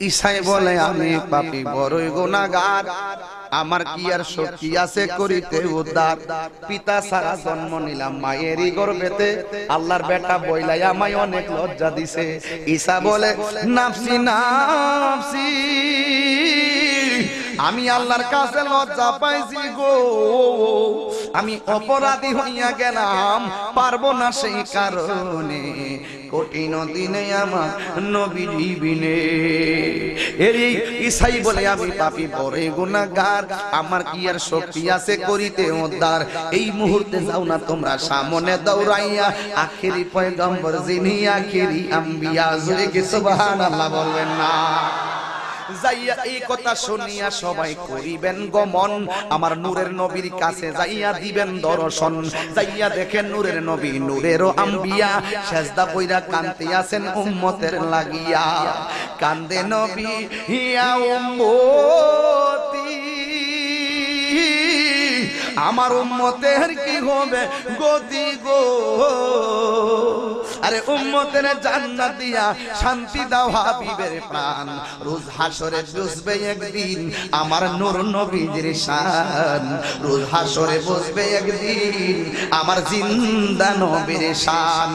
ঈশাই বলে আমি পাপী বড়ই গুনাহগার, আমার কি আর শক্তি আছে করিতে উদ্ধার। পিতা ছাড়া জন্ম নিলাম মায়েরই গর্ভেতে, আল্লাহর বেটা বইলাই আমায় অনেক লজ্জা দিছে। ঈশা বলে নাফসি নাফসি, আমি আল্লাহর কাছে লজ্জা পাইছি গো, আমি অপরাধী হইয়া গেলাম, পারবো না সেই কারণে কঠিন দিনে আমার নবীর বিনে। এই ঈশাই বলে আমি পাপী বড়ই গুনাহগার, আমার কি আর শক্তি আছে করিতে উদ্ধার। এই মুহূর্তে যাও না তোমরা সামনে দৌড়াইয়া, আখেরি পয়গম্বর যিনি আখেরি আম্বিয়া, জোরে কি সুবহানাল্লাহ বলবেন না? যাইয়া এই কথা শুনিয়া সবাই করিবেন গমন, আমার নূরের নবীর কাছে যাইয়া দিবেন দর্শন। যাইয়া দেখেন নূরের নবী নূরেরও আম্বিয়া, সেজদা কইরা কাঁদতে আছেন উম্মতের লাগিয়া। কান্দে নবী ইয়া উম্মতি, আমার উম্মতের কি হবে গতি গো, আরে উম্মতের জান্নাত দিয়া শান্তি দাও হাবিবের প্রাণ। রোজ হাসরে বুঝবে একদিন আমার নূর নবীর শান, রোজ হাসরে বুঝবে একদিন আমার জিন্দা নবীর শান।